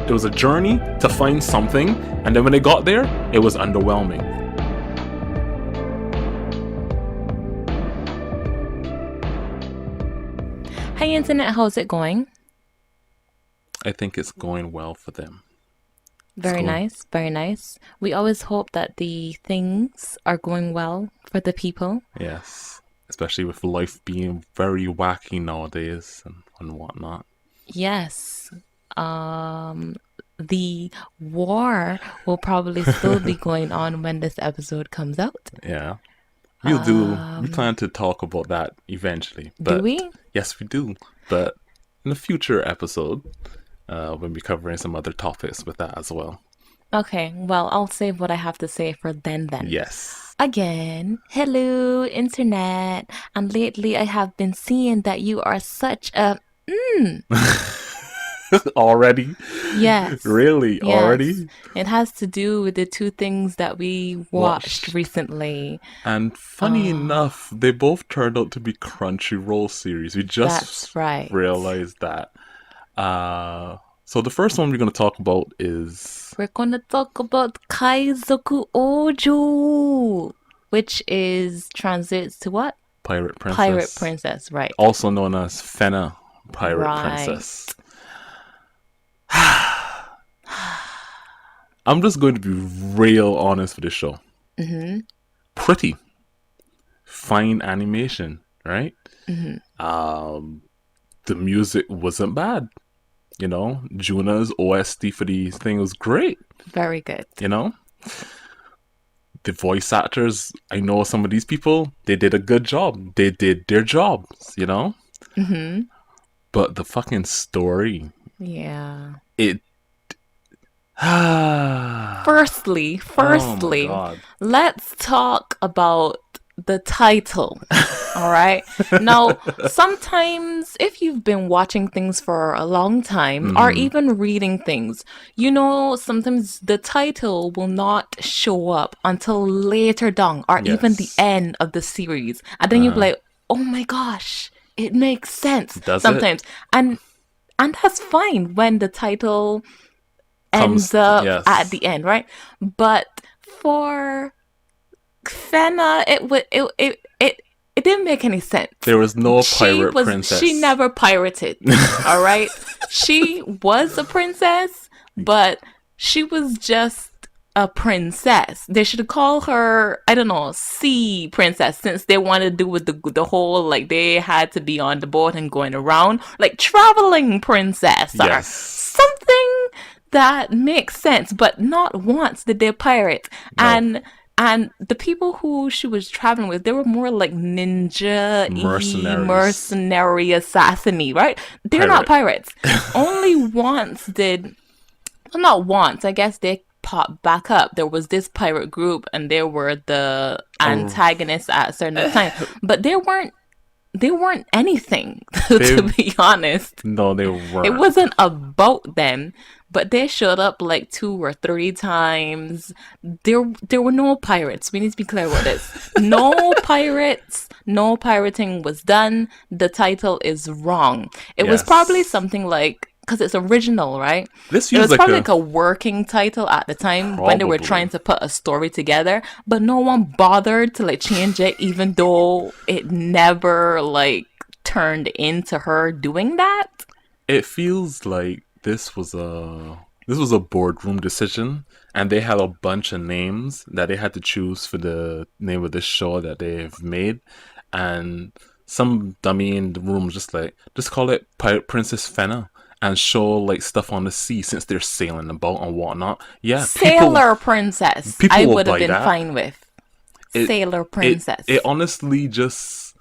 It was a journey to find something, and then when they got there, it was underwhelming. Hi internet, how's it going? I think it's going well for them. It's Very going, nice, very nice. We always hope that the things are going well for the people. yes. Especially with life being very wacky nowadays and whatnot. Yes. Um, the war will probably still be going on when this episode comes out. Yeah. We Um, plan to talk about that eventually. do But we? yes, we do. But in a future episode, we'll be covering some other topics with that as well. Okay, well, I'll save what I have to say for then. Yes. Again, hello internet. And lately I have been seeing that you are such a Already? yes. Really? Yes. Already? It has to do with the two things that we watched Watched. recently. And funny Uh, enough, they both turned out to be Crunchyroll series. We just that's right. realized that. So the first one we're going to talk about is We're gonna talk about Kaizoku Oujo, which is translates to what? Pirate Pirate Princess, Princess, right. also known as Fena, Pirate Right. Princess. I'm just going to be real honest with this show. Mm-hmm. Pretty. Fine animation, right? Mm-hmm. The music wasn't bad. You know, Juna's OST for the thing was great. Very good. You know, the voice actors, I know some of these people, they did a good job. They did their jobs, you know? Mm-hmm. But the fucking story, Yeah. it. Firstly, Oh my god. let's talk about the title. All right. Now, sometimes if you've been watching things for a long time or Mm-hmm. even reading things, you know, sometimes the title will not show up until later down or even the Yes. end of the series. And then Uh you'll be huh. like, oh my gosh, it makes sense Does it? sometimes. And that's fine when the title ends Comes. up at Yes. the end, right? But for Fena, it didn't make any sense. There was no pirate She princess. never pirated. All right, she was a princess, but she was just a princess. They should call her, I don't know, sea princess, since they wanted to do with the whole, like, they had to be on the boat and going around, like traveling princess or Yes. something that makes sense. But not once did they pirate. No. And the people who she was traveling with, they were more like ninja-y, Mercenaries. mercenary assassin-y, right? They're not Pirate. pirates. Only once did, well, not once, I guess they popped back up. There was this pirate group and they were the Oh, antagonists at a certain time. But they weren't anything, they. to be honest. No, they It weren't. wasn't about them, but they showed up like 2 or 3 times. There were no pirates. We need to be clear about this. No pirates. No pirating was done. The title is wrong. It was probably Yes. something like, because it's original, right? This It feels was like probably a like a working title at the time when they were trying probably. to put a story together, but no one bothered to like change it, even though it never like turned into her doing that. It feels like this was a boardroom decision, and they had a bunch of names that they had to choose for the name of this show that they've made, and some dummy in the room was just like, just call it Pirate Princess Fena and show like stuff on the sea since they're sailing about and whatnot. Yeah, people Sailor Princess, people I will would have buy been that. fine with. It Sailor it Princess. honestly just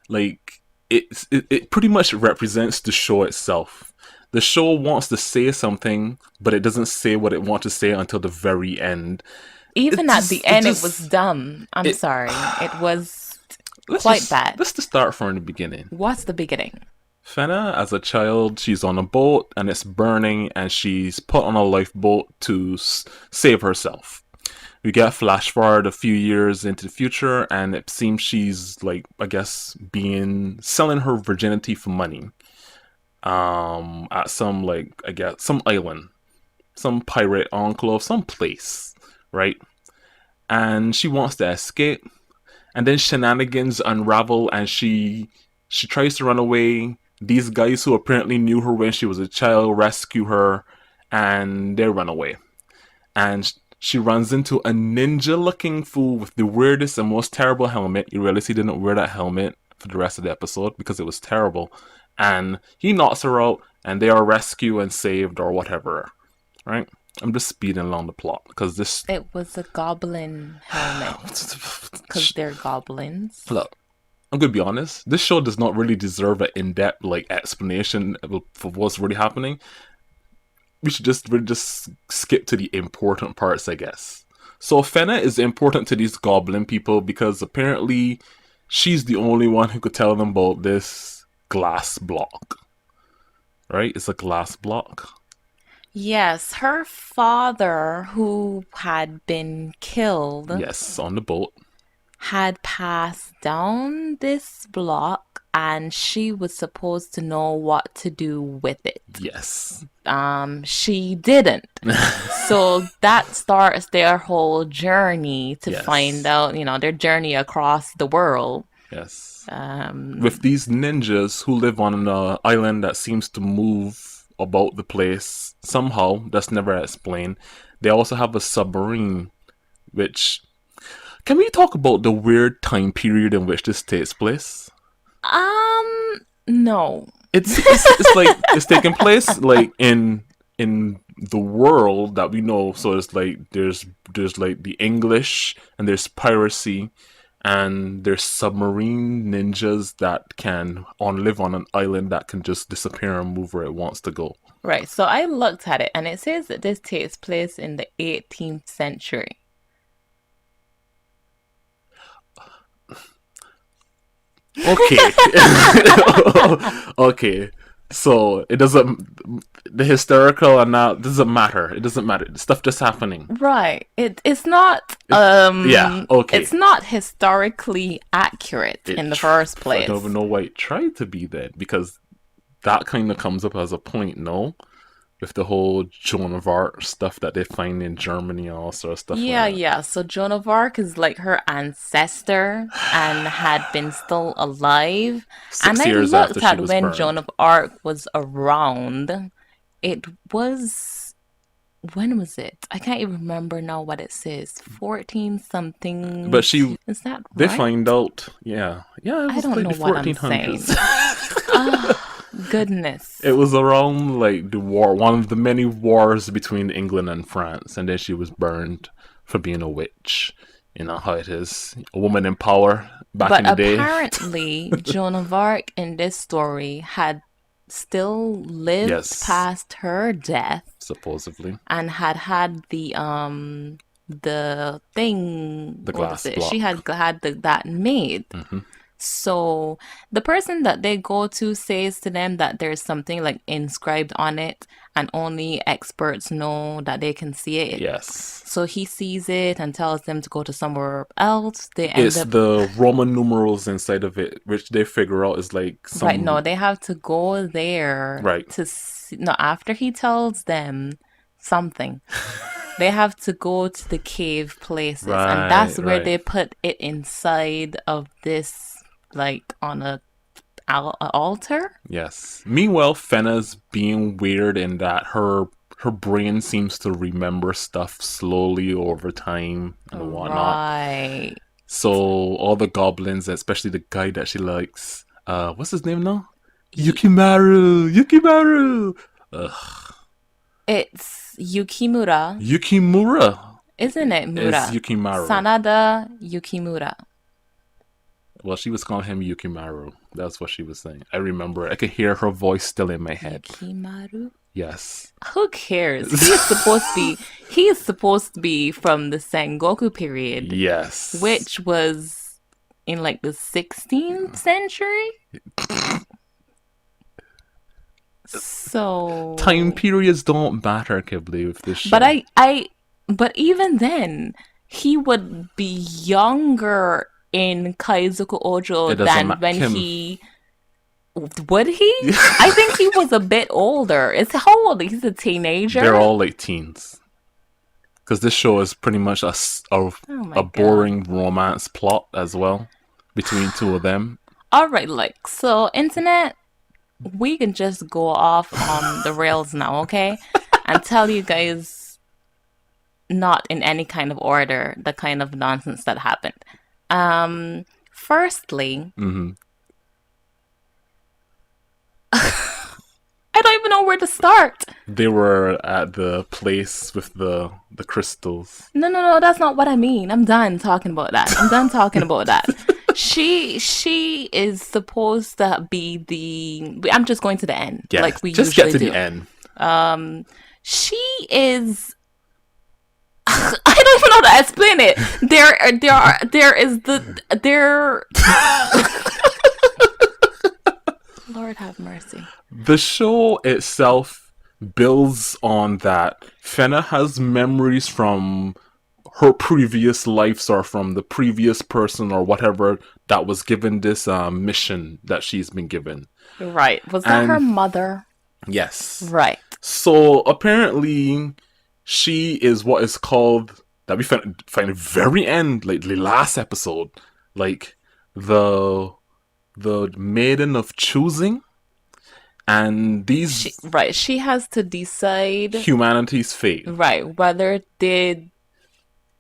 like it pretty much represents the show itself. The show wants to say something, but it doesn't say what it wants to say until the very end. Even at the It end, it was just dumb. I'm it. sorry. It was let's quite just bad. let's just start from the beginning. What's the beginning? Fena, as a child, she's on a boat and it's burning, and she's put on a lifeboat to save herself. We get flash forward a few years into the future, and it seems she's like, I guess, being selling her virginity for money. At some, like, I guess, some island. some pirate enclave, some place, right? And she wants to escape, and then shenanigans unravel, and she tries to run away. These guys who apparently knew her when she was a child rescue her, and they run away. And she runs into a ninja-looking fool with the weirdest and most terrible helmet. You realize he didn't wear that helmet for the rest of the episode because it was terrible. And he knocks her out, and they are rescued and saved or whatever. Right? I'm just speeding along the plot because this. It was a goblin helmet because they're goblins. Look, I'm gonna be honest. This show does not really deserve an in-depth like explanation for what's really happening. We should just really just skip to the important parts, I guess. So Fena is important to these goblin people because apparently she's the only one who could tell them about this glass block. Right? It's a glass block. Yes, her father, who had been killed, Yes, on the boat. had passed down this block, and she was supposed to know what to do with it. Yes. She didn't. So that starts their whole journey to Yes. find out, their journey across the world. Yes. With these ninjas who live on an island that seems to move about the place somehow, that's never explained. They also have a submarine, which... Can we talk about the weird time period in which this takes place? No. It's like it's taking place like in the world that we know. So it's like there's like the English, and there's piracy, and there's submarine ninjas that can live on an island that can just disappear and move where it wants to go. Right. So I looked at it, and it says that this takes place in the 18th century. Okay. Okay. So it doesn't. The historical and that doesn't matter. It doesn't matter. Stuff just happening. Right. It's not. Yeah. Okay. It's not historically accurate in the first place. I don't even know why it tried to be then, because that kind of comes up as a point. No. With the whole Joan of Arc stuff that they find in Germany and all sort of stuff. Yeah, like yeah. So Joan of Arc is like her ancestor and had been still alive. 6 And I years looked after she at was when burned. Joan of Arc was around. It was, when was it? I can't even remember now what it says. 14 something. But she, Is that they right? find out, yeah, it I was don't like know the what I'm 1400s. Goodness. It was around like the war, one of the many wars between England and France, and then she was burned for being a witch. You know how it is, a woman in power back in the But day. apparently, Joan of Arc in this story had still lived Yes. past her death Supposedly, and had the thing. The what was glass it? block. She had that made. hmm So the person that they go to says to them that there's something like inscribed on it, and only experts know that they can see it. yes. So he sees it and tells them to go to somewhere else. They end It's up the Roman numerals inside of it, which they figure out is like some. right. No, they have to go there Right. to see. No, after he tells them something, they have to go to the cave places, and that's Right, where right. they put it inside of this, like on a altar. Yes. Meanwhile, Fena's being weird in that her brain seems to remember stuff slowly over time and whatnot. Right. So all the goblins, especially the guy that she likes, what's his name now? Yukimaru. Ugh. It's Yukimura, Yukimura isn't it? is Mura. Yukimaru. Sanada Yukimura. Well, she was calling him Yukimaru. That's what she was saying. I remember. I could hear her voice still in my head. Yukimaru. Yes. Who cares? He is supposed to be from the Sengoku period, Yes. which was in like the 16th century. So Time periods don't matter, Kibli, with this show. but even then, he would be younger in Kaizoku Oujo It doesn't than ma- when Kim. he Would he? I think he was a bit older. Is how old? He's a teenager. They're all like teens. Because this show is pretty much Oh my a god. boring romance plot as well between two of them. All right, like so, internet. We can just go off on the rails now, okay? And tell you guys, not in any kind of order, the kind of nonsense that happened. Firstly, Hmm. I don't even know where to start. They were at the place with the crystals. No, that's not what I mean. I'm done talking about that. I'm done talking about that. She is supposed to be the. I'm just going to the end, Yeah, like we just usually get to do. the end. She is. I don't even know how to explain it. There is there. Lord have mercy. The show itself builds on that. Fena has memories from her previous lives or from the previous person or whatever that was given this mission that she's been given. Right. Was that her And mother? yes. Right. So apparently she is what is called, that we find at the very end, like the last episode, like the maiden of choosing. And these She has to decide, humanity's fate. right, whether they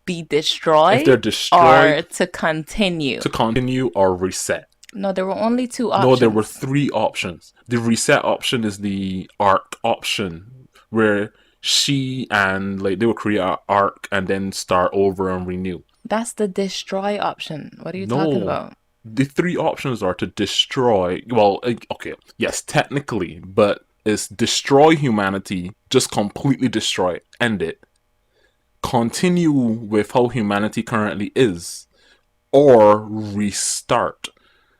be destroyed, If they're destroyed, or to continue. to continue or reset. No, there were only two options. No, there were three options. The reset option is the arc option, where she and like they will create an arc and then start over and renew. That's the destroy option. What are you talking about? The three options are to destroy. Well, okay, yes, technically, but it's destroy humanity, just completely destroy it, end it, continue with how humanity currently is, or restart,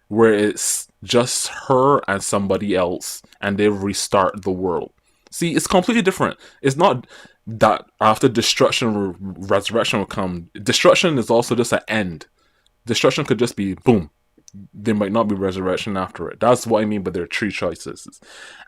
where it's just her and somebody else, and they restart the world. See, it's completely different. It's not that after destruction, resurrection will come. Destruction is also just an end. Destruction could just be boom. There might not be resurrection after it. That's what I mean by their three choices.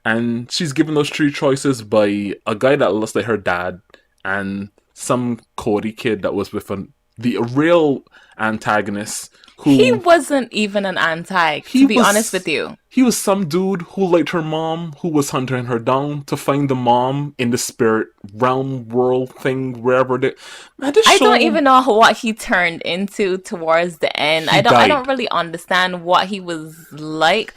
And she's given those three choices by a guy that looks like her dad and some Cody kid that was with the real antagonist. He wasn't even an anti, to be honest with you. He was some dude who liked her mom, who was hunting her down to find the mom in the spirit realm world thing, wherever they. Man, I don't even know what he turned into towards the end. I don't really understand what he was like.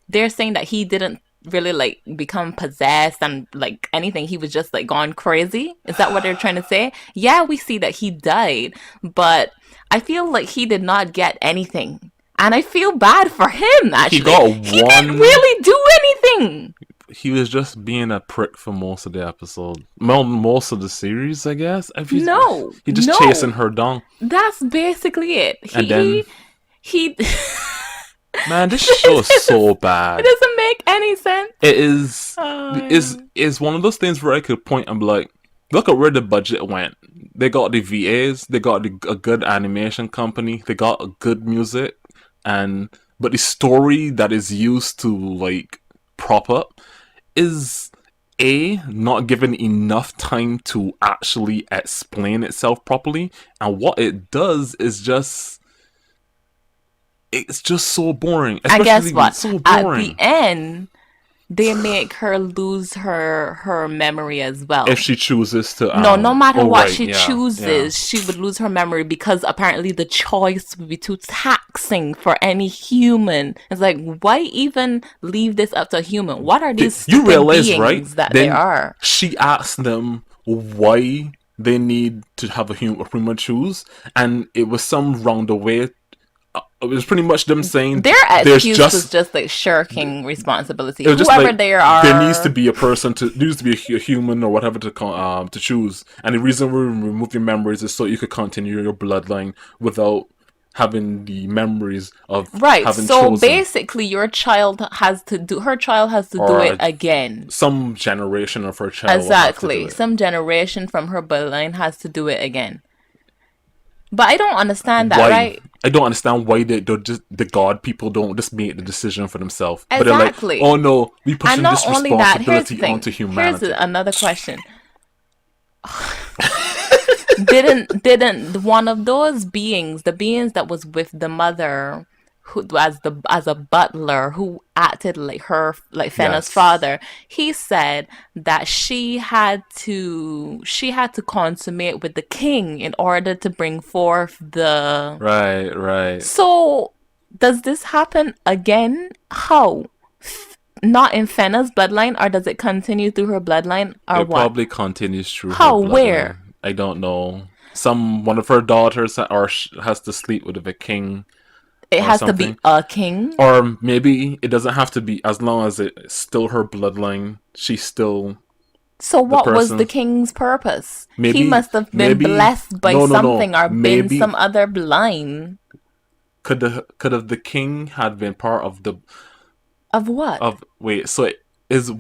They're saying that he didn't really like become possessed and like anything. He was just like gone crazy. Is that what they're trying to say? Yeah, we see that he died, but I feel like he did not get anything. And I feel bad for him, actually. He didn't really do anything. He was just being a prick for most of the episode. Well, most of the series, I guess. He just chasing her down. That's basically it. He Man, this show is so bad. It doesn't make any sense. It is one of those things where I could point and be like, look at where the budget went. They got the VAs, they got a good animation company, they got a good music, but the story that is used to like prop up is not given enough time to actually explain itself properly, and what it does is it's just so boring. And guess what? So at the end, they make her lose her memory as well. If she chooses to... no matter what she chooses, she would lose her memory because apparently the choice would be too taxing for any human. It's like, why even leave this up to a human? What are these you realize, beings right? That then they are? She asked them why they need to have a human choose, and it was some roundabout. It was pretty much them saying their excuse was just like shirking responsibility. Whoever like, they are, there needs to be a person there needs to be a human or whatever to choose. And the reason we remove your memories is so you could continue your bloodline without having the memories of having chosen. So basically, her child has to do it again. Some generation of her child. Exactly, some generation from her bloodline has to do it again. But I don't understand that, Why? right? I don't understand why the god people don't just make the decision for themselves. But they're like, Exactly. oh no, we And pushing not this only that, here's the responsibility thing. onto Here's humanity. another question. Didn't one of those beings, the beings that was with the mother, who as a butler who acted like her, like Fena's Yes. father, he said that she had to consummate with the king in order to bring forth the. Right, right. So does this happen again? How? Not in Fena's bloodline, or does it continue through her bloodline, or It what? probably continues through her How? Where? bloodline. I don't know. One of her daughters has to sleep with a king It or has to be something. a king. Or maybe it doesn't have to be, as long as it's still her bloodline. She's still So the what was the person. king's purpose? He Maybe, must have been maybe, blessed by no, no, no. something or been Maybe some other line. could have the king had been part of the Of what? of wait. So it is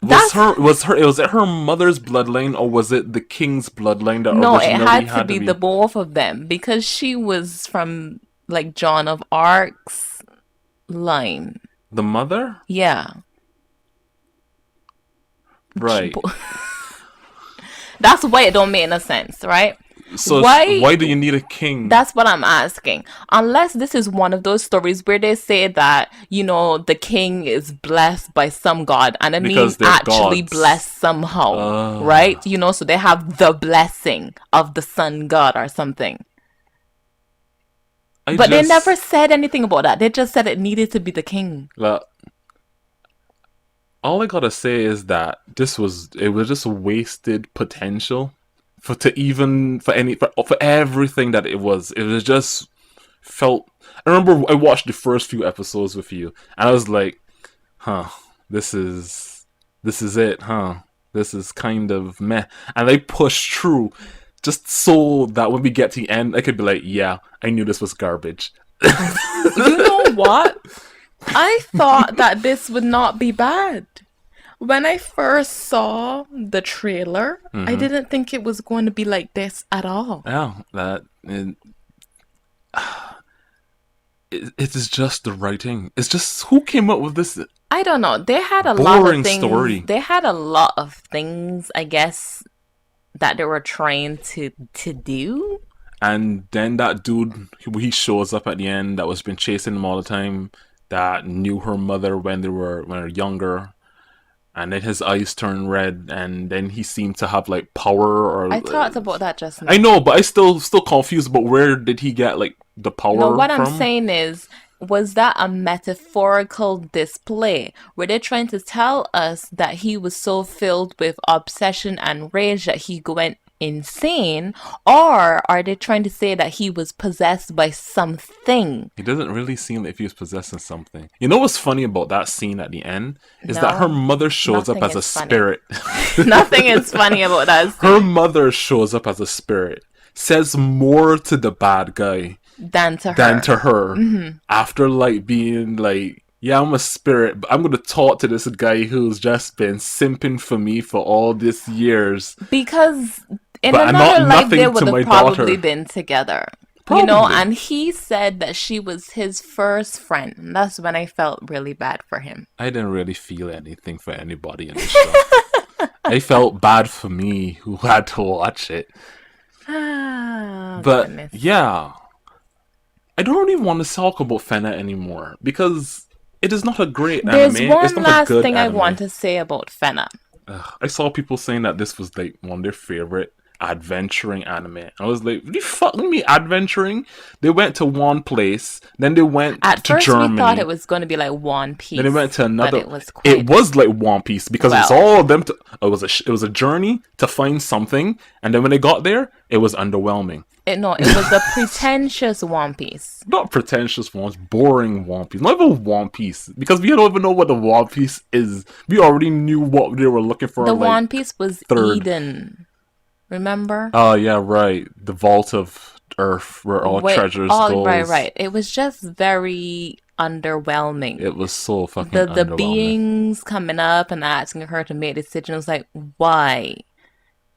That's was it her mother's bloodline, or was it the king's bloodline that no, it originally had to had to be the be both of them because she was from like Joan of Arc's line. the mother? Yeah. Right. That's why it don't make no sense, right? So Why? why do you need a king? That's what I'm asking. Unless this is one of those stories where they say that, the king is blessed by some god, and I mean Because they're actually gods. blessed somehow, Uh, right? So they have the blessing of the sun god or something. I But they never just said anything about that. They just said it needed to be the king. like, all I gotta say is that it was just wasted potential for everything that it was. It was just felt. I remember I watched the first few episodes with you, and I was like, "Huh, this is this is it, huh? This is kind of meh." And I pushed through just so that when we get to the end, I could be like, "Yeah, I knew this was garbage." You know what? I thought that this would not be bad. When I first saw the trailer, I Hmm. didn't think it was going to be like this at all. Yeah, it is just the writing. It's just who came up with this I don't know. They had a lot of boring things. story. They had a lot of things, I guess, that they were trying to do. And then that dude, he shows up at the end that was been chasing them all the time. That knew her mother when they were younger, and then his eyes turn red, and then he seemed to have like power I or. talked about that just I now. know, but I still confused. But where did he get like the No, power what I'm from? saying is, was that a metaphorical display? Were they trying to tell us that he was so filled with obsession and rage that he went insane? Or are they trying to say that he was possessed by something? He doesn't really seem like if he was possessing something. You know what's funny about that scene at the end is that her No, mother shows up nothing as a is funny. spirit. Nothing is funny about that Her scene mother shows up as a spirit, says more to the bad guy than to than her. to her after like being like, yeah, I'm a spirit, but I'm gonna talk to this guy who's just been simping for me for all these years, Because in but another not life, they nothing to would have my probably daughter. been together. Probably. And he said that she was his first friend. And that's when I felt really bad for him. I didn't really feel anything for anybody in this show. I felt bad for me who had to watch it. Ah, But goodness. yeah, I don't really want to talk about Fena anymore because it is not a great anime. There's It's one not a last good thing I want anime. to say about Fena. I saw people saying that this was like one of their favorite adventuring anime. I was like, what you fucking me adventuring? They went to one place, then they went At to first, we thought it Germany, was going to be like One then they went Piece, to but another. it was It quite was like One Piece because it's well. all of them. It was a journey to find something, and then when they got there, it was underwhelming. It was a pretentious One Piece. Not pretentious ones, boring One Piece. Not even One Piece because we don't even know what the One Piece is. We already knew what they were looking for. The Like One Piece was third. Eden. Remember? Oh yeah, right. The Vault of Earth, where all Wait, treasures oh, right, goes. right. It was just very underwhelming. It was so fucking The underwhelming. beings coming up and asking her to make decisions, like, why?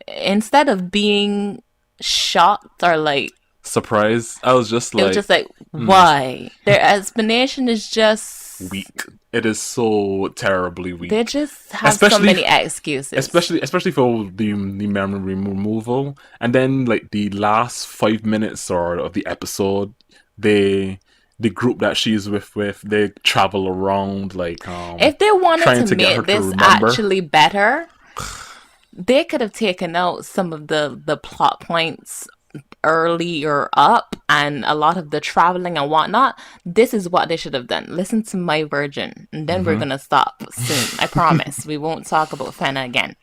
Instead of being shocked or like surprised. I was just It was like, just like, why? Their explanation is just, weak. It is so terribly they weak. just have so Especially many excuses. especially for the memory removal, and then like the last 5 minutes or of the episode, they the group that she's with they travel around like If they wanted trying to to get her make to this remember. actually better, they could have taken out some of the plot points earlier up and a lot of the traveling and whatnot. This is what they should have done. Listen to my version, and then we're gonna stop soon. I promise. We won't talk about Fena again.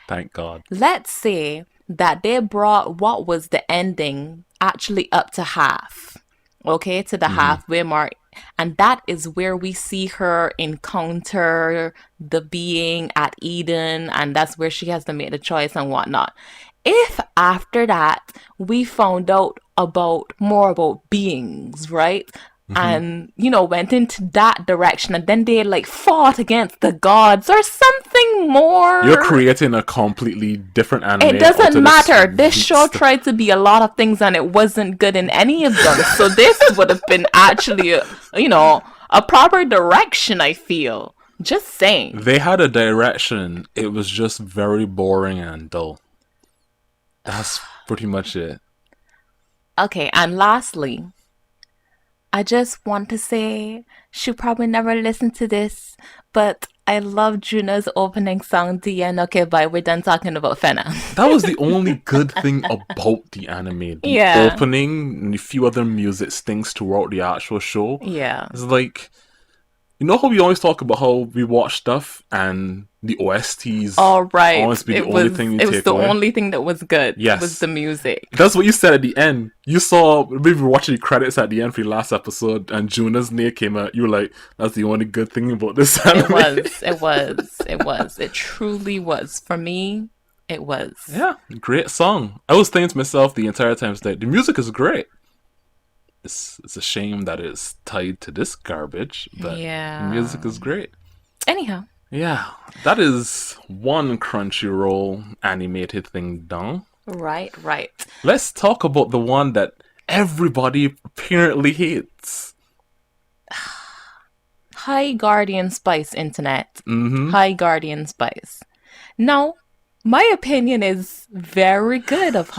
Thank God. Let's say that they brought what was the ending actually up to half. Okay, to the halfway mark. And that is where we see her encounter the being at Eden, and that's where she has to make the choice and whatnot. If after that we found out about more about beings, right? And went into that direction, and then they like fought against the gods or something You're more. creating a completely different It anime out doesn't of this matter. This weak show stuff. tried to be a lot of things and it wasn't good in any of them. So this would have been actually, a proper direction, I feel. Just saying. They had a direction. It was just very boring and dull. That's pretty much it. Okay, and lastly, I just want to say she probably never listened to this, but I love Juno's opening song, The End. Okay, bye. We're done talking about Fena. That was the only good thing about the anime. The Yeah. opening and a few other music things throughout the actual show. Yeah. It's like, you know how we always talk about how we watch stuff and the OSTs All right. always be the only thing you It was take the away? only thing that was good. Yes. Was the music. That's what you said at the end. You saw, maybe we were watching the credits at the end for the last episode, and Juna's name came out. You were like, that's the only good thing about this anime. It was. It truly was. For me, it was. Yeah, great song. I was thinking to myself the entire time, that the music is great. It's a shame that it's tied to this garbage, but Yeah. the music is great. Anyhow. Yeah, that is one Crunchyroll animated thing done. Right. Let's talk about the one that everybody apparently hates. Hi Guardian Spice Internet. Hi Guardian Spice. Now, my opinion is very good of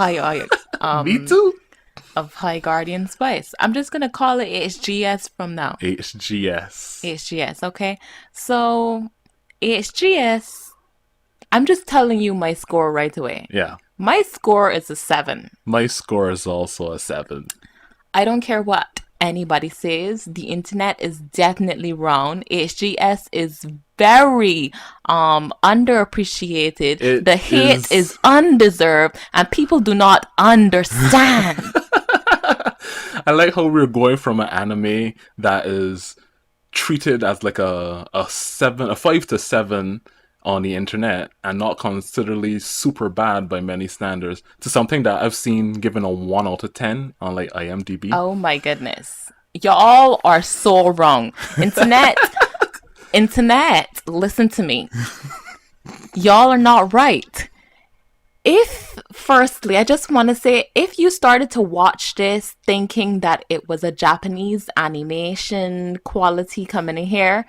Me too. of High Guardian Spice. I'm just gonna call it HGS from now. HGS. HGS, okay? So HGS, I'm just telling you my score right away. Yeah. My score is a 7. My score is also a 7. I don't care what anybody says. The internet is definitely wrong. HGS is very underappreciated. The hate is undeserved, and people do not understand. I like how we're going from an anime that is treated as like a 5 to 7 on the internet and not considerably super bad by many standards to something that I've seen given a 1 out of 10 on like IMDb. Oh my goodness. Y'all are so wrong. Internet, listen to me. Y'all are not right. Firstly, I just want to say, if you started to watch this thinking that it was a Japanese animation quality coming in here,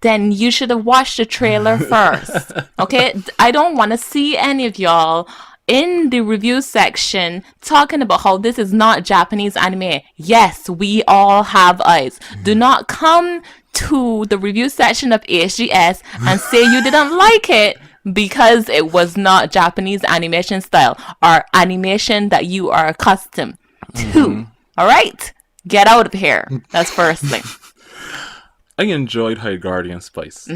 then you should have watched the trailer first. Okay? I don't want to see any of y'all in the review section talking about how this is not Japanese anime. Yes, we all have eyes. Do not come to the review section of HGS and say you didn't like it because it was not Japanese animation style or animation that you are accustomed to. All right? Get out of here. That's first thing. I enjoyed High Guardian Spice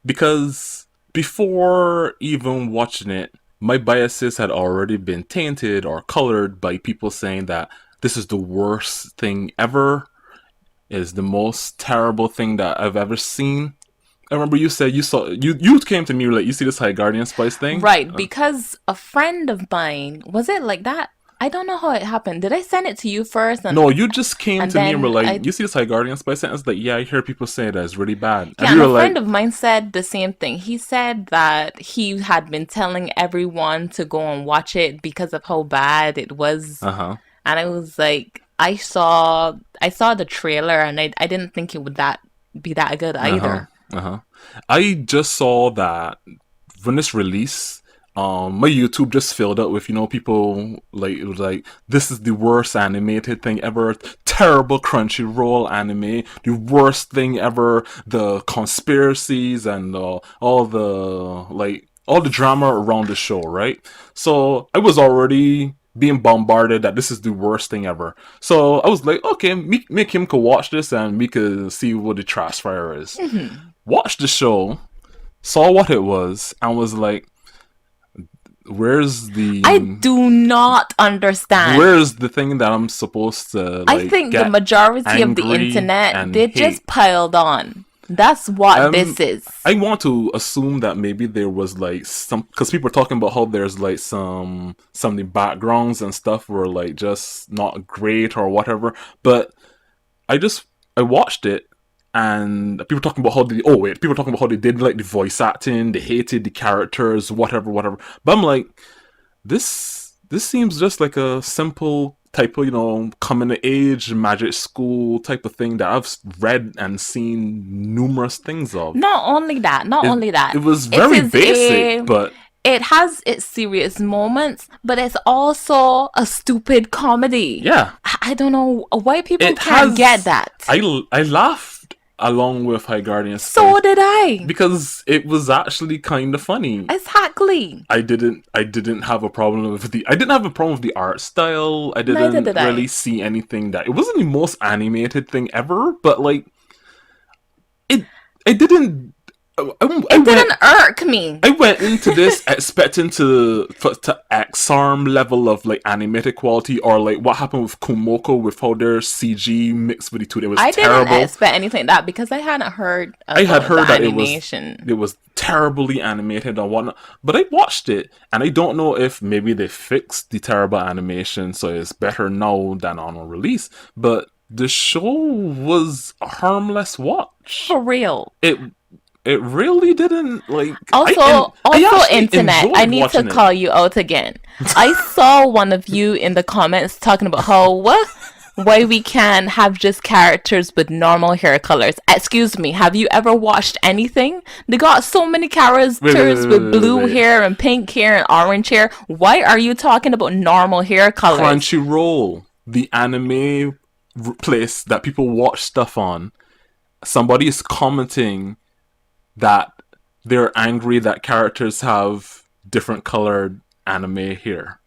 because before even watching it, my biases had already been tainted or colored by people saying that this is the worst thing ever, is the most terrible thing that I've ever seen. I remember you said you came to me, like, you see this High Guardian Spice thing? Right, because a friend of mine, was it like that? I don't know how it happened. Did I send it to you first? No, you just came to me and were like, you see this High Guardian Spice? And I was like, yeah, I hear people say that it's really bad. Yeah, and a friend of mine said the same thing. He said that he had been telling everyone to go and watch it because of how bad it was. and I was like, I saw the trailer, and I didn't think it would that be that good Uh huh. either. Uh huh. I just saw that when this release, my YouTube just filled up with people like it was like this is the worst animated thing ever, terrible Crunchyroll anime, the worst thing ever, the conspiracies and all the drama around the show, right? So I was already being bombarded that this is the worst thing ever. So I was like, okay, make him could watch this and we could see what the trash fire is. Watched the show, saw what it was, and was like, "Where's I the do not understand. where's the thing that I'm supposed to I like think the get majority of the angry internet, and they hate?" just piled on. That's what this is. I want to assume that maybe there was like some because people are talking about how there's like some of the backgrounds and stuff were like just not great or whatever. But I watched it and people talking about how they did like the voice acting, they hated the characters, whatever. But I'm like, this seems just like a simple type of coming of age magic school type of thing that I've read and seen numerous things of. Not It, only that. it was It very is basic, but it has its serious moments, but it's also a stupid comedy. yeah, I don't know why people it can't has. get that. I laughed along with High Guardian So Spice did I. because it was actually kind of funny. Exactly. I didn't have a problem with the I didn't have a problem with the art style. I Neither didn't did really I. see anything that it wasn't the most animated thing ever, but like it it didn't I It went didn't irk me. I went into this expecting to X-arm level of like animated quality or like what happened with Kumoko with how their CG mixed with the two. It was I didn't terrible. expect anything like that because I hadn't heard I had about heard the that animation. it was terribly animated and whatnot, but I watched it and I don't know if maybe they fixed the terrible animation so it's better now than on a release. But the show was a harmless watch. For real. It really didn't like. I Also, actually internet, I enjoyed need to watching it. call you out again. I saw one of you in the comments talking about why we can have just characters with normal hair colors. Excuse me, have you ever watched anything? They got so many characters with blue Wait. hair and pink hair and orange hair. Why are you talking about normal hair colors? Crunchyroll, the anime place that people watch stuff on. Somebody is commenting that they're angry that characters have different colored anime hair.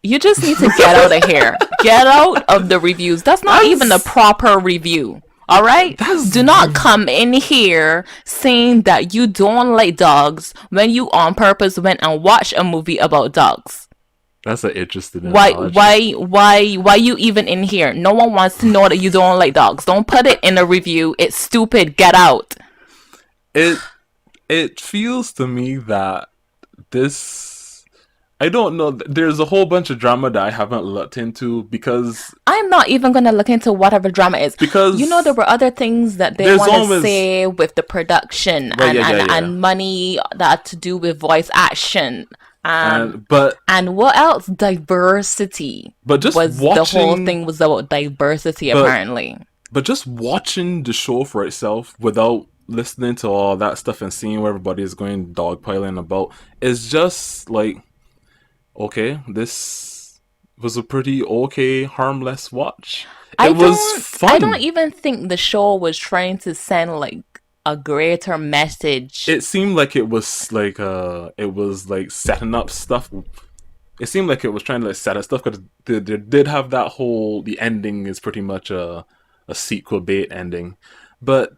You just need to get out of here. Get out of the reviews. That's not even a proper review. All right? Do not come in here saying that you don't like dogs when you on purpose went and watched a movie about dogs. That's an interesting Why analogy. why you even in here? No one wants to know that you don't like dogs. Don't put it in a review. It's stupid. Get out. It feels to me that this I don't know. There's a whole bunch of drama that I haven't looked into because I'm not even gonna look into whatever drama is. because You know, there were other things that they there's want to always say with the production Right, yeah. and money that to do with voice action. But And what else? Diversity. just Was the whole thing was about diversity but apparently. but just watching the show for itself without listening to all that stuff and seeing where everybody is going dogpiling about is just like, okay, this was a pretty okay harmless watch. It was fun. I don't even think the show was trying to send like a greater message. It seemed like it was like setting up stuff. It seemed like it was trying to like set up stuff because they did have that whole the ending is pretty much a sequel bait ending, but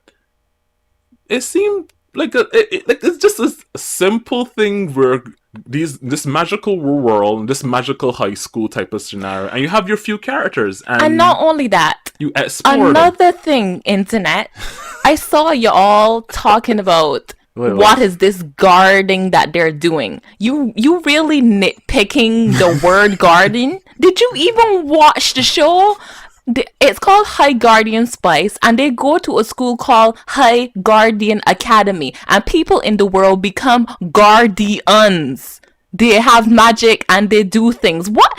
it seemed like it's just a simple thing where this magical world, this magical high school type of scenario, and you have your few characters, And not only that, you explore them. another thing, internet, I saw you all talking about Wait. what is this guarding that they're doing. You really nitpicking the word guarding? Did you even watch the show? It's called High Guardian Spice, and they go to a school called High Guardian Academy, and people in the world become guardians. They have magic and they do things. What?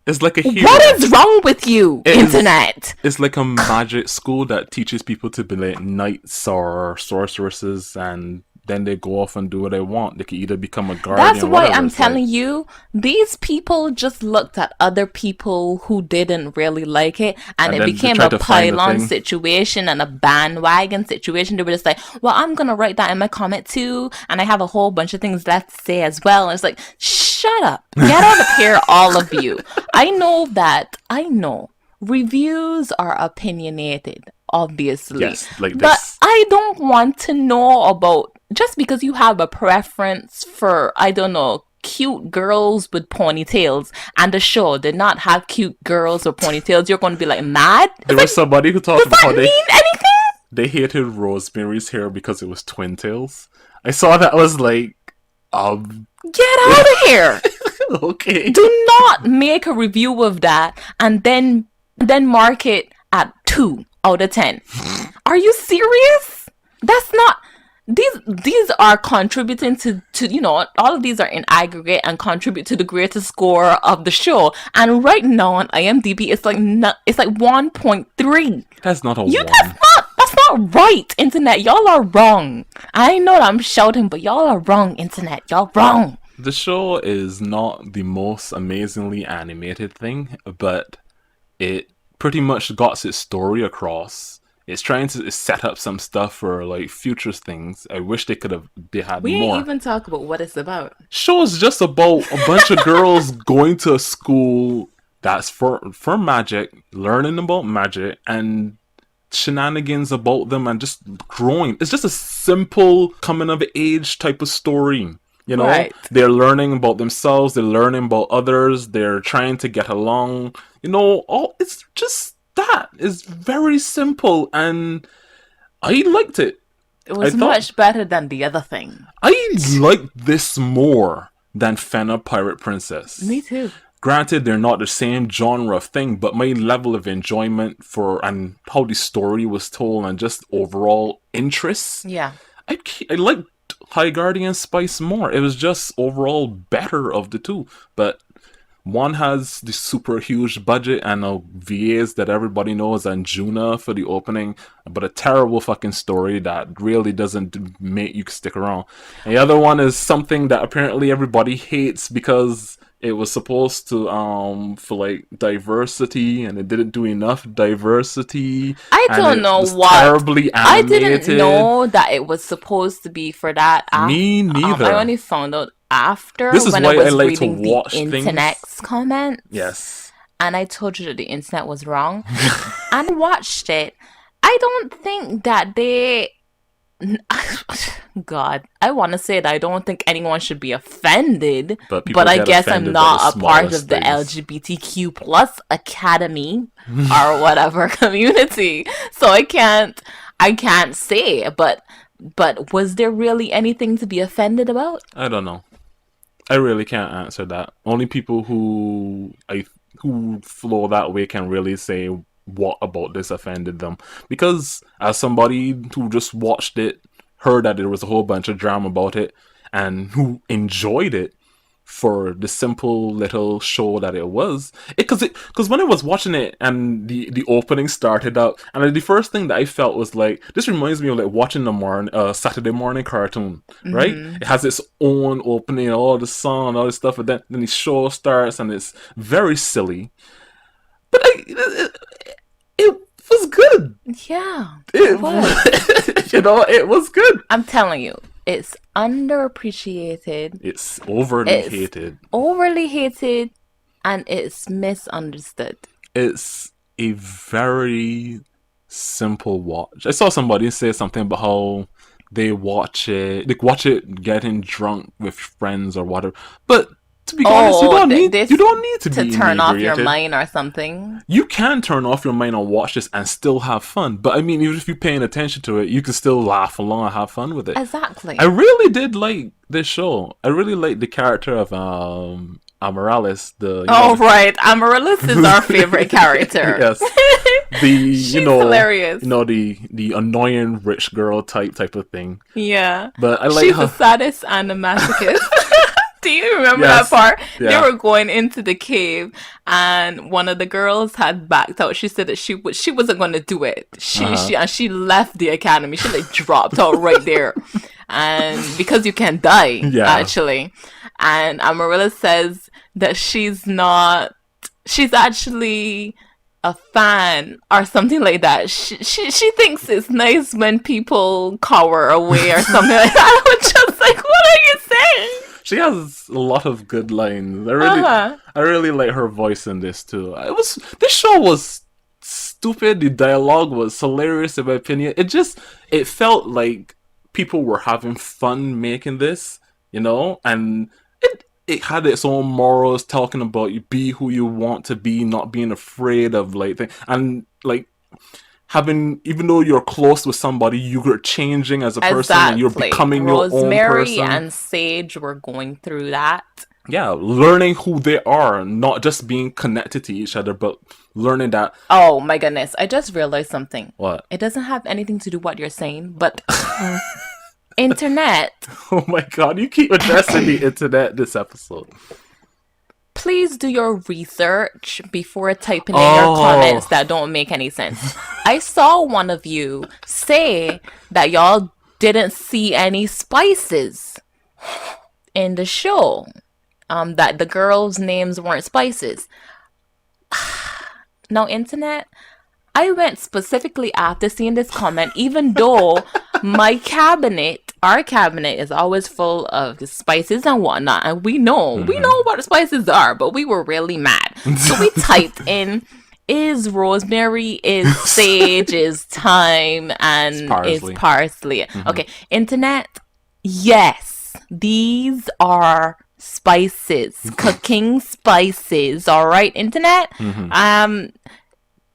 It's like a hero. What is wrong with you, internet? It's like a magic school that teaches people to be like knights or sorceresses, and then they go off and do what they want. They can either become a guardian. That's or why whatever. I'm It's telling like, you, these people just looked at other people who didn't really like it, and it then they became tried a to find the pylon thing. situation and a bandwagon situation. They were just like, well, I'm gonna write that in my comment too, and I have a whole bunch of things left to say as well. And it's like, shut up, get out of here, all of you. I know reviews are opinionated, obviously. Yes, like but this. I don't want to know about, just because you have a preference for, I don't know, cute girls with ponytails, and the show did not have cute girls with ponytails, you're going to be like mad? There was somebody who talked about how Does that mean anything? they hated Rosemary's hair because it was twin tails. I saw that. I was like, Get out of here. okay. Do not make a review of that and then mark it at 2 out of 10. Are you serious? That's not. These are contributing to all of these are in aggregate and contribute to the greatest score of the show. And right now on IMDb, it's like 1.3. That's not a You one. that's not right, internet. Y'all are wrong. I know that I'm shouting, but y'all are wrong, internet. Y'all wrong. The show is not the most amazingly animated thing, but it pretty much got its story across. It's trying to set up some stuff for like future things. I wish they had We more. ain't even talk about what it's about. Show is just about a bunch of girls going to a school that's for magic, learning about magic, and shenanigans about them, and just growing. It's just a simple coming of age type of story. You know, Right. They're learning about themselves, they're learning about others, they're trying to get along. It's just that. It's very simple, and I liked it. It was much better than the other thing. I liked this more than Fena Pirate Princess. Me too. Granted, they're not the same genre of thing, but my level of enjoyment and how the story was told and just overall interest, Yeah. I liked High Guardian Spice more. It was just overall better of the two. But one has the super huge budget and VAs that everybody knows, and Juna for the opening, but a terrible fucking story that really doesn't make you stick around. And the other one is something that apparently everybody hates because it was supposed to for like diversity, and it didn't do enough diversity. I don't know what. Terribly animated. I didn't know that it was supposed to be for that. Me neither. I only found out after This is when why I was I like to reading watch the things. internet's comments. Yes. And I told you that the internet was wrong, and watched it. I don't think that they. God, I want to say that I don't think anyone should be offended, but I guess I'm not a part of the LGBTQ plus academy or whatever community, so I can't say. But was there really anything to be offended about? I don't know. I really can't answer that. Only people who flow that way can really say what about this offended them. Because as somebody who just watched it, heard that there was a whole bunch of drama about it, and who enjoyed it for the simple little show that it was, because when I was watching it and the opening started out, and the first thing that I felt was like, this reminds me of like watching the Saturday morning cartoon, right? It has its own opening, all the song, all this stuff, and then the show starts and it's very silly, but it was good. Yeah, It was. It was good. I'm telling you, it's underappreciated. It's overly hated. Overly hated, and it's misunderstood. It's a very simple watch. I saw somebody say something about how they watch it getting drunk with friends or whatever. But to be honest, you don't need to be turn off your inebriated. mind or something. You can turn off your mind and watch this and still have fun. But I mean, even if you're paying attention to it, you can still laugh along and have fun with it. Exactly. I really did like this show. I really liked the character of Amaryllis. Right, Amaryllis is our favorite character. Yes. She's hilarious. The annoying rich girl type of thing. Yeah. But I like She's her. the saddest and the masochist. Do you remember that Yes. part? They Yeah. were going into the cave, and one of the girls had backed out. She said that she wasn't going to do it. Uh She left the academy. She like dropped out right there, and because you can die Yeah. actually. And Amarilla says that she's not. She's actually a fan or something like that. She thinks it's nice when people cower away or something like that. I was just like, what are you saying? She has a lot of good lines. Uh-huh. I really like her voice in this too. This show was stupid. The dialogue was hilarious in my opinion. It felt like people were having fun making this, and it had its own morals, talking about you be who you want to be, not being afraid of and like having, even though you're close with somebody, you're changing as a person and you're Exactly. becoming your own Rosemary person. and Sage were going through that. Yeah, learning who they are, not just being connected to each other, but learning that. Oh my goodness. I just realized something. What? It doesn't have anything to do with what you're saying, but internet. Oh my god, you keep addressing the internet this episode. Please do your research before typing in your comments that don't make any sense. I saw one of you say that y'all didn't see any spices in the show. That the girls' names weren't spices. Now, internet, I went specifically after seeing this comment, even though our cabinet is always full of spices and whatnot, and we know what the spices are, but we were really mad. So we typed in, is rosemary, is sage, is thyme, and is parsley. Okay, internet, yes, these are spices, cooking spices. All right, internet.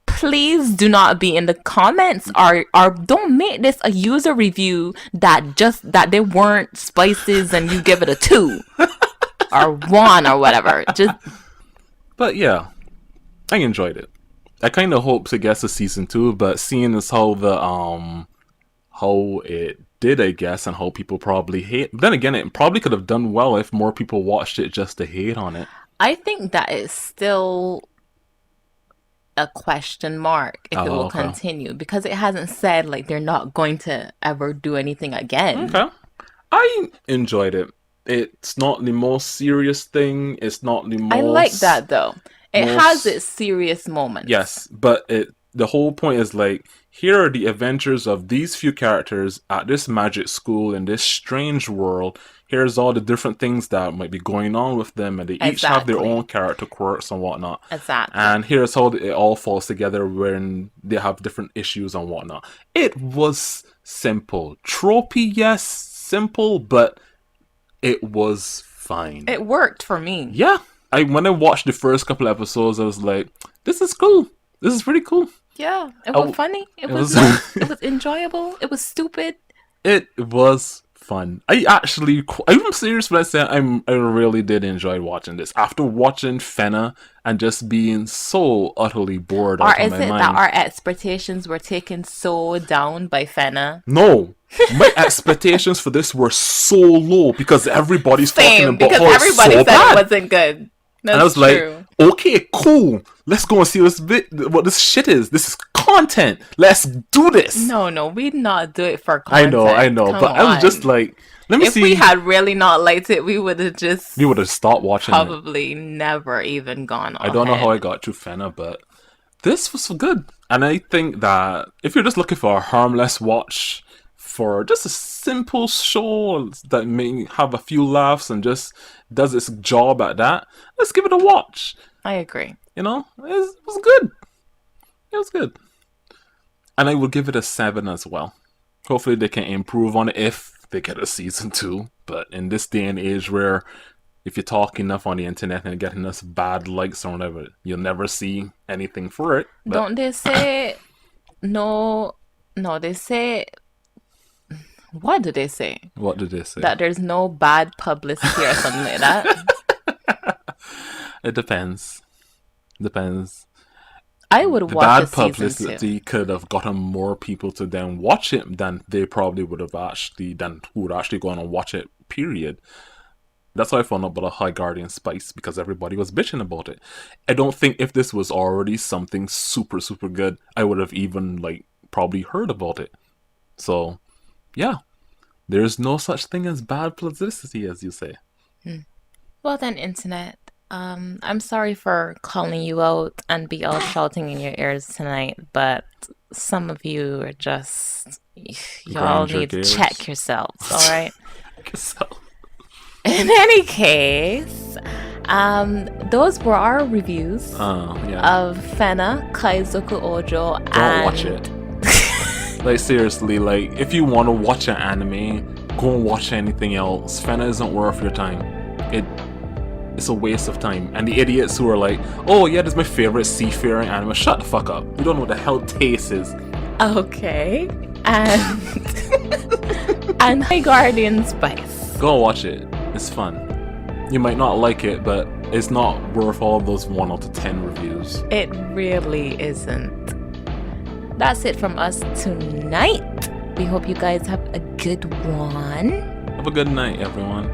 Please do not be in the comments or don't make this a user review that they weren't spices and you give it a 2 or 1 or whatever. But yeah, I enjoyed it. I kind of hope to get a season 2, but seeing as how it did, I guess, and how people probably hate. But then again, it probably could have done well if more people watched it just to hate on it. I think that is still a question mark if it will continue, because it hasn't said like they're not going to ever do anything again. Okay. I enjoyed it. It's not the most serious thing. It's not the most... I like that though. It has its serious moments. Yes, but the whole point is like, here are the adventures of these few characters at this magic school in this strange world. Here's all the different things that might be going on with them, and they each have their own character quirks and whatnot. Exactly. And here's how it all falls together when they have different issues and whatnot. It was simple. Tropey, yes, simple, but it was fine. It worked for me. Yeah. When I watched the first couple episodes, I was like, this is cool. This is pretty cool. Yeah, it was funny. It was it was enjoyable. It was stupid. It was fun. I'm serious when I say I really did enjoy watching this. After watching Fena and just being so utterly bored out of my mind. Or is it that our expectations were taken so down by Fena? No. My expectations for this were so low because everybody's talking about how it's so said bad. It wasn't good. That's and I was true. Like, okay, cool. Let's go and see what this shit is. This is content. Let's do this. No, we'd not do it for content. I know. Come but on. I was just like, let me see. If we had really not liked it, we would have stopped watching probably never even gone on. I don't know how I got to Fena, but this was good. And I think that if you're just looking for a harmless watch, for just a simple show that may have a few laughs and just does its job at that, let's give it a watch. I agree. It was good. It was good. And I will give it a 7 as well. Hopefully they can improve on it if they get a season 2. But in this day and age where if you talk enough on the internet and get enough bad likes or whatever, you'll never see anything for it. But... Don't they say... No, they say... What do they say? What do they say? That there's no bad publicity or something like that? It depends. I would watch a season 2. Bad publicity could have gotten more people to then watch it than they probably would have than who would actually go on and watch it, period. That's how I found out about a High Guardian Spice, because everybody was bitching about it. I don't think if this was already something super, super good, I would have even, like, probably heard about it. So, yeah, there's no such thing as bad publicity, as you say. Well then, internet. I'm sorry for calling you out and be all shouting in your ears tonight, but some of you are just y'all Grind your need to gears. check yourselves, all right? So, In any case, those were our reviews yeah. of Fena, Kaizoku Oujo, Don't watch and it. Like, seriously, like, if you want to watch an anime, go and watch anything else. Fena isn't worth your time. It's a waste of time. And the idiots who are like, oh yeah, this is my favorite seafaring anime. Shut the fuck up. You don't know what the hell taste is. okay, and and High Guardian Spice. Go and watch it. It's fun. You might not like it, but it's not worth all those 1 out of 10 reviews. It really isn't. That's it from us tonight. We hope you guys have a good one. Have a good night, everyone.